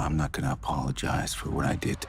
I'm not gonna apologize for what I did.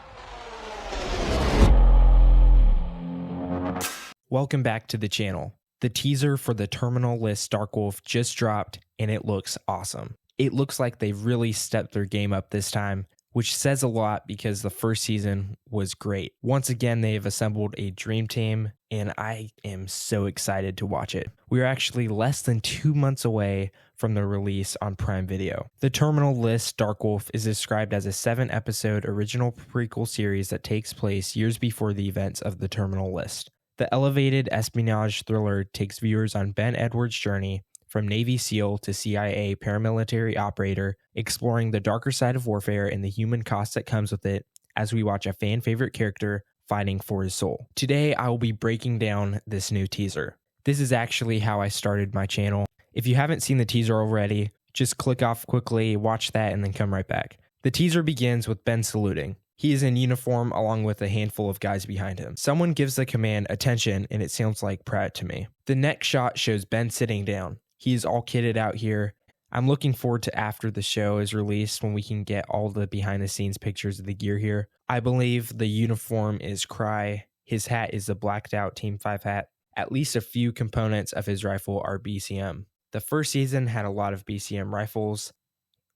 Welcome back to the channel. The teaser for the Terminal List Dark Wolf just dropped and it looks awesome. It looks like they've really stepped their game up this time, which says a lot because the first season was great. Once again, they have assembled a dream team and I am so excited to watch it. We are actually less than 2 months away from the release on Prime Video. The Terminal List Dark Wolf is described as a 7-episode original prequel series that takes place years before the events of the Terminal List. The elevated espionage thriller takes viewers on Ben Edwards' journey from Navy SEAL to CIA paramilitary operator, exploring the darker side of warfare and the human cost that comes with it as we watch a fan-favorite character fighting for his soul. Today, I will be breaking down this new teaser. This is actually how I started my channel. If you haven't seen the teaser already, just click off quickly, watch that, and then come right back. The teaser begins with Ben saluting. He is in uniform along with a handful of guys behind him. Someone gives the command, "Attention," and it sounds like Pratt to me. The next shot shows Ben sitting down. He is all kitted out here. I'm looking forward to after the show is released when we can get all the behind the scenes pictures of the gear here. I believe the uniform is Cry. His hat is the blacked out Team 5 hat. At least a few components of his rifle are BCM. The first season had a lot of BCM rifles,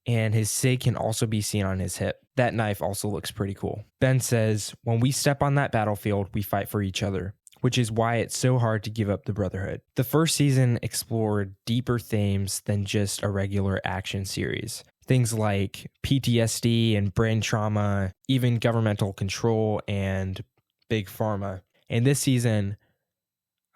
and his SIG can also be seen on his hip. That knife also looks pretty cool. Ben says, "When we step on that battlefield, we fight for each other," which is why it's so hard to give up the Brotherhood. The first season explored deeper themes than just a regular action series. Things like PTSD and brain trauma, even governmental control and big pharma. And this season,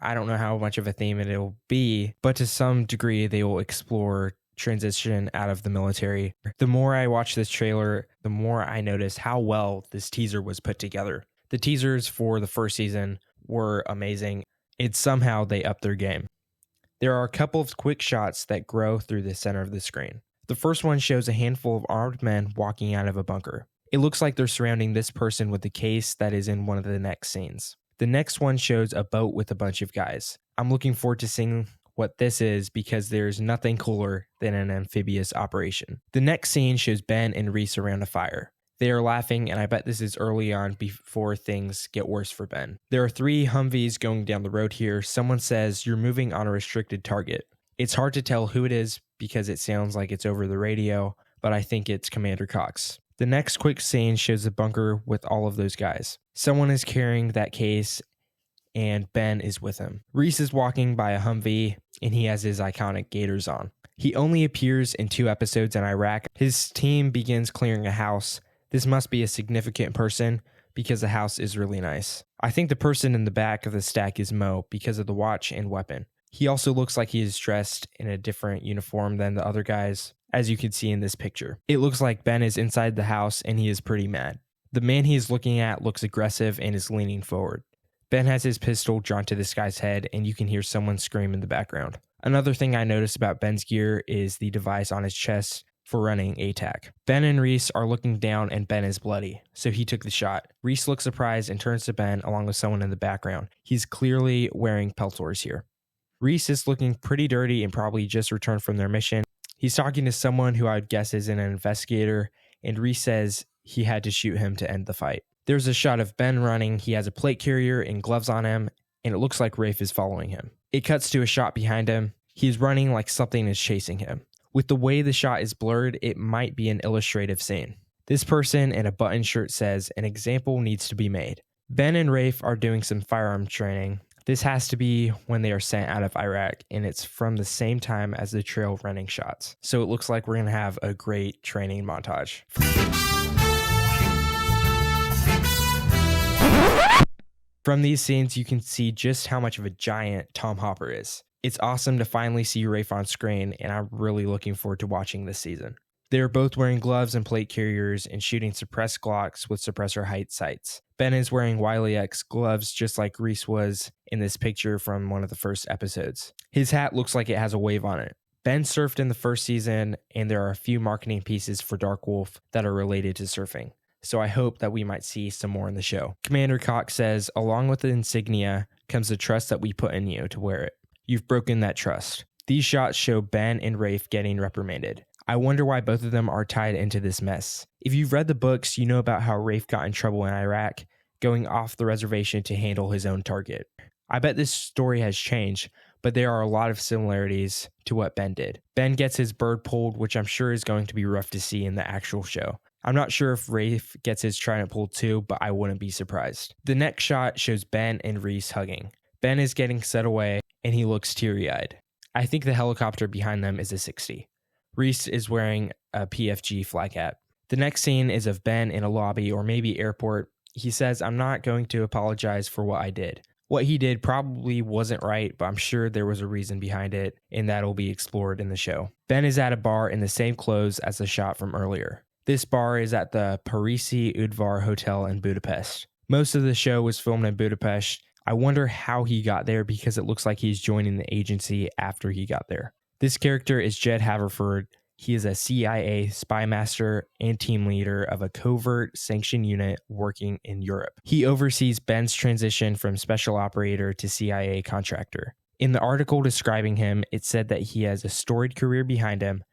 I don't know how much of a theme it will be, but to some degree, they will explore transition out of the military. The more I watch this trailer, the more I notice how well this teaser was put together. The teasers for the first season were amazing. It's somehow they upped their game. There are a couple of quick shots that grow through the center of the screen. The first one shows a handful of armed men walking out of a bunker. It looks like they're surrounding this person with the case that is in one of the next scenes. The next one shows a boat with a bunch of guys. I'm looking forward to seeing what this is because there's nothing cooler than an amphibious operation. The next scene shows Ben and Reese around a fire. They are laughing, and I bet this is early on before things get worse for Ben. There are 3 Humvees going down the road here. Someone says, "You're moving on a restricted target." It's hard to tell who it is because it sounds like it's over the radio, but I think it's Commander Cox. The next quick scene shows a bunker with all of those guys. Someone is carrying that case, and Ben is with him. Reese is walking by a Humvee, and he has his iconic gaiters on. He only appears in 2 episodes in Iraq. His team begins clearing a house. This must be a significant person because the house is really nice. I think the person in the back of the stack is Mo because of the watch and weapon. He also looks like he is dressed in a different uniform than the other guys, as you can see in this picture. It looks like Ben is inside the house and he is pretty mad. The man he is looking at looks aggressive and is leaning forward. Ben has his pistol drawn to this guy's head, and you can hear someone scream in the background. Another thing I noticed about Ben's gear is the device on his chest for running ATAC. Ben and Reese are looking down, and Ben is bloody, so he took the shot. Reese looks surprised and turns to Ben along with someone in the background. He's clearly wearing peltors here. Reese is looking pretty dirty and probably just returned from their mission. He's talking to someone who I would guess is an investigator, and Reese says he had to shoot him to end the fight. There's a shot of Ben running. He has a plate carrier and gloves on him, and it looks like Rafe is following him. It cuts to a shot behind him. He's running like something is chasing him. With the way the shot is blurred, it might be an illustrative scene. This person in a button shirt says, "An example needs to be made." Ben and Rafe are doing some firearm training. This has to be when they are sent out of Iraq, and it's from the same time as the trail running shots. So it looks like we're going to have a great training montage. From these scenes, you can see just how much of a giant Tom Hopper is. It's awesome to finally see Rafe on screen, and I'm really looking forward to watching this season. They're both wearing gloves and plate carriers and shooting suppressed Glocks with suppressor height sights. Ben is wearing Wiley X gloves just like Reese was in this picture from one of the first episodes. His hat looks like it has a wave on it. Ben surfed in the first season, and there are a few marketing pieces for Dark Wolf that are related to surfing. So I hope that we might see some more in the show. Commander Cox says, "Along with the insignia comes the trust that we put in you to wear it. You've broken that trust." These shots show Ben and Rafe getting reprimanded. I wonder why both of them are tied into this mess. If you've read the books, you know about how Rafe got in trouble in Iraq, going off the reservation to handle his own target. I bet this story has changed, but there are a lot of similarities to what Ben did. Ben gets his bird pulled, which I'm sure is going to be rough to see in the actual show. I'm not sure if Rafe gets his trident pulled too, but I wouldn't be surprised. The next shot shows Ben and Reese hugging. Ben is getting set away, and he looks teary-eyed. I think the helicopter behind them is a 60. Reese is wearing a PFG flag hat. The next scene is of Ben in a lobby or maybe airport. He says, "I'm not going to apologize for what I did." What he did probably wasn't right, but I'm sure there was a reason behind it, and that'll be explored in the show. Ben is at a bar in the same clothes as the shot from earlier. This bar is at the Parisi Udvar Hotel in Budapest. Most of the show was filmed in Budapest. I wonder how he got there because it looks like he's joining the agency after he got there. This character is Jed Haverford. He is a CIA spy master and team leader of a covert sanction unit working in Europe. He oversees Ben's transition from special operator to CIA contractor. In the article describing him, it said that he has a storied career behind him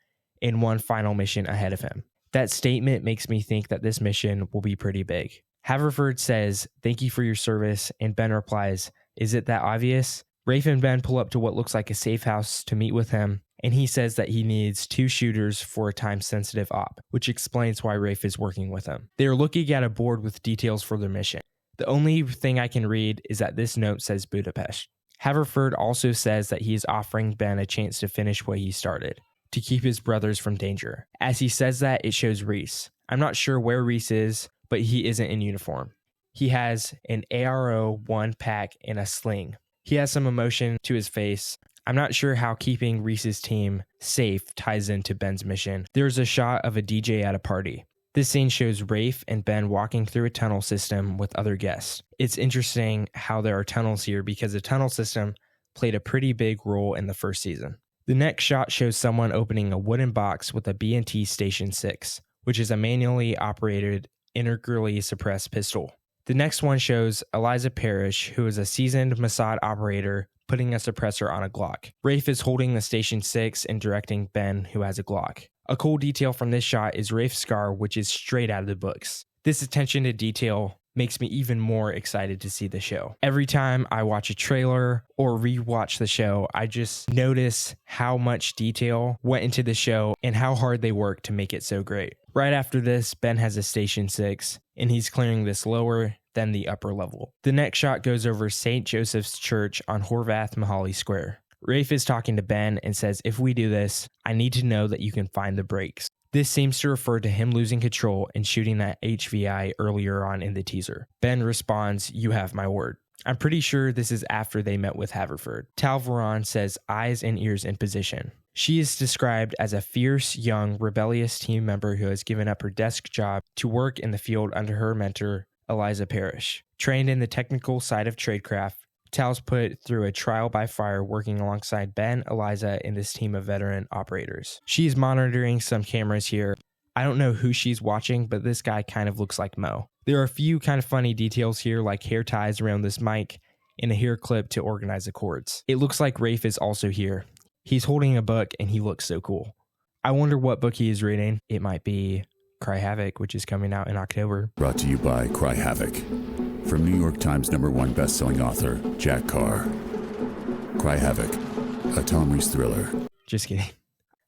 and one final mission ahead of him. That statement makes me think that this mission will be pretty big. Haverford says, "Thank you for your service," and Ben replies, "Is it that obvious?" Rafe and Ben pull up to what looks like a safe house to meet with him, and he says that he needs 2 shooters for a time-sensitive op, which explains why Rafe is working with him. They are looking at a board with details for their mission. The only thing I can read is that this note says Budapest. Haverford also says that he is offering Ben a chance to finish what he started, to keep his brothers from danger. As he says that, it shows Reese. I'm not sure where Reese is, but he isn't in uniform. He has an ARO-1 pack and a sling. He has some emotion to his face. I'm not sure how keeping Reese's team safe ties into Ben's mission. There's a shot of a DJ at a party. This scene shows Rafe and Ben walking through a tunnel system with other guests. It's interesting how there are tunnels here because the tunnel system played a pretty big role in the first season. The next shot shows someone opening a wooden box with a B&T Station 6, which is a manually operated, integrally suppressed pistol. The next one shows Eliza Parrish, who is a seasoned Mossad operator, putting a suppressor on a Glock. Rafe is holding the Station 6 and directing Ben, who has a Glock. A cool detail from this shot is Rafe's scar, which is straight out of the books. This attention to detail makes me even more excited to see the show. Every time I watch a trailer or rewatch the show, I just notice how much detail went into the show and how hard they worked to make it so great. Right after this, Ben has a Station 6, and he's clearing this lower than the upper level. The next shot goes over St. Joseph's Church on Horvath Mihaly Square. Rafe is talking to Ben and says, "If we do this, I need to know that you can find the brakes." This seems to refer to him losing control and shooting that HVI earlier on in the teaser. Ben responds, "You have my word." I'm pretty sure this is after they met with Haverford. Talvaron says, "Eyes and ears in position." She is described as a fierce, young, rebellious team member who has given up her desk job to work in the field under her mentor, Eliza Parrish. Trained in the technical side of Tradecraft, Tal's put through a trial by fire working alongside Ben, Eliza, and this team of veteran operators. She's monitoring some cameras here. I don't know who she's watching, but this guy kind of looks like Mo. There are a few kind of funny details here, like hair ties around this mic and a hair clip to organize the cords. It looks like Rafe is also here. He's holding a book and he looks so cool. I wonder what book he is reading. It might be Cry Havoc, which is coming out in October. Brought to you by Cry Havoc. From New York Times #1 best-selling author, Jack Carr. Cry Havoc, a Tom Reese thriller. Just kidding.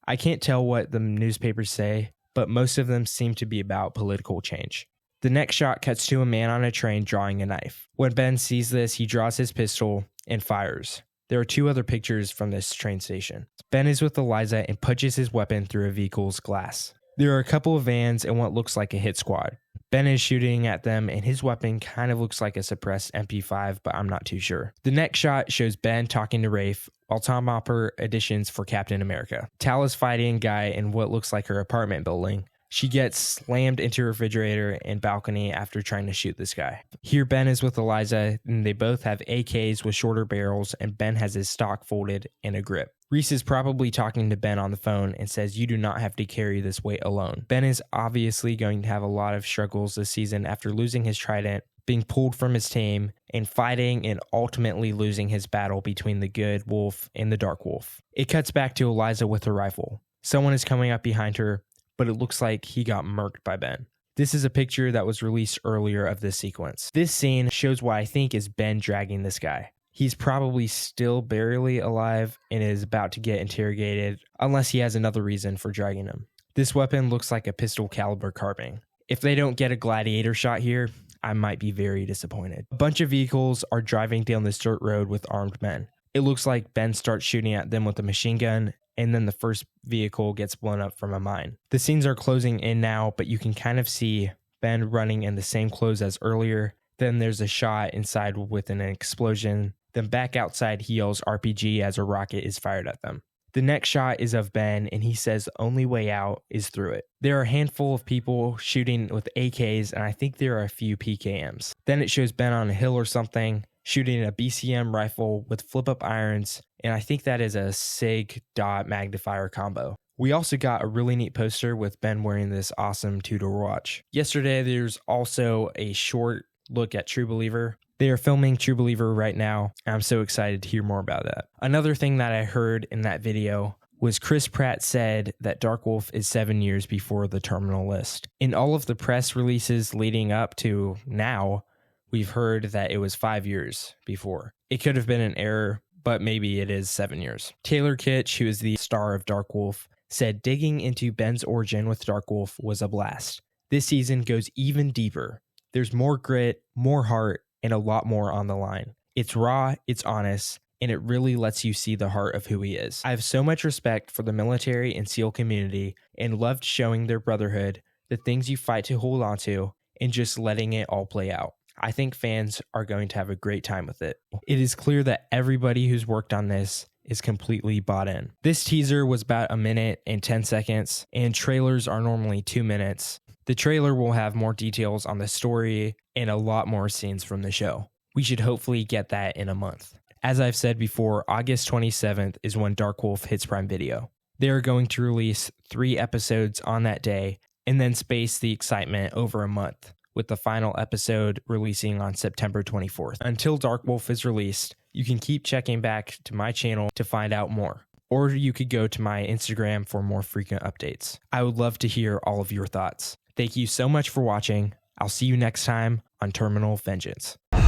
I can't tell what the newspapers say, but most of them seem to be about political change. The next shot cuts to a man on a train drawing a knife. When Ben sees this, he draws his pistol and fires. There are 2 other pictures from this train station. Ben is with Eliza and punches his weapon through a vehicle's glass. There are a couple of vans and what looks like a hit squad. Ben is shooting at them and his weapon kind of looks like a suppressed MP5, but I'm not too sure. The next shot shows Ben talking to Rafe while Tom Hopper auditions for Captain America. Tal is fighting a guy in what looks like her apartment building. She gets slammed into a refrigerator and balcony after trying to shoot this guy. Here Ben is with Eliza and they both have AKs with shorter barrels and Ben has his stock folded and a grip. Reese is probably talking to Ben on the phone and says, "You do not have to carry this weight alone." Ben is obviously going to have a lot of struggles this season after losing his trident, being pulled from his team, and fighting and ultimately losing his battle between the good wolf and the dark wolf. It cuts back to Eliza with her rifle. Someone is coming up behind her, but it looks like he got murked by Ben. This is a picture that was released earlier of this sequence. This scene shows what I think is Ben dragging this guy. He's probably still barely alive and is about to get interrogated unless he has another reason for dragging him. This weapon looks like a pistol caliber carbine. If they don't get a gladiator shot here, I might be very disappointed. A bunch of vehicles are driving down this dirt road with armed men. It looks like Ben starts shooting at them with a machine gun, and then the first vehicle gets blown up from a mine. The scenes are closing in now, but you can kind of see Ben running in the same clothes as earlier. Then there's a shot inside with an explosion. Then back outside, he yells RPG as a rocket is fired at them. The next shot is of Ben, and he says the only way out is through it. There are a handful of people shooting with AKs, and I think there are a few PKMs. Then it shows Ben on a hill or something, shooting a BCM rifle with flip-up irons, and I think that is a SIG dot magnifier combo. We also got a really neat poster with Ben wearing this awesome two-door watch. Yesterday, there's also a short look at True Believer. They are filming True Believer right now, and I'm so excited to hear more about that. Another thing that I heard in that video was Chris Pratt said that Darkwolf is 7 years before the terminal list. In all of the press releases leading up to now, we've heard that it was 5 years before. It could have been an error, but maybe it is 7 years. Taylor Kitsch, who is the star of Darkwolf, said digging into Ben's origin with Darkwolf was a blast. This season goes even deeper. There's more grit, more heart, and a lot more on the line. It's raw, it's honest, and it really lets you see the heart of who he is. I have so much respect for the military and SEAL community and loved showing their brotherhood, the things you fight to hold on to, and just letting it all play out. I think fans are going to have a great time with it. It is clear that everybody who's worked on this is completely bought in. This teaser was about 1 minute and 10 seconds, and trailers are normally 2 minutes. The trailer will have more details on the story and a lot more scenes from the show. We should hopefully get that in a month. As I've said before, August 27th is when Darkwolf hits Prime Video. They are going to release 3 episodes on that day and then space the excitement over a month, with the final episode releasing on September 24th. Until Darkwolf is released, you can keep checking back to my channel to find out more. Or you could go to my Instagram for more frequent updates. I would love to hear all of your thoughts. Thank you so much for watching. I'll see you next time on Terminal Vengeance. You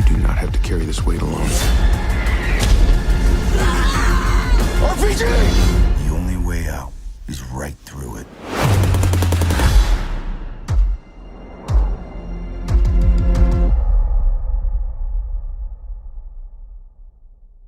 do not have to carry this weight alone.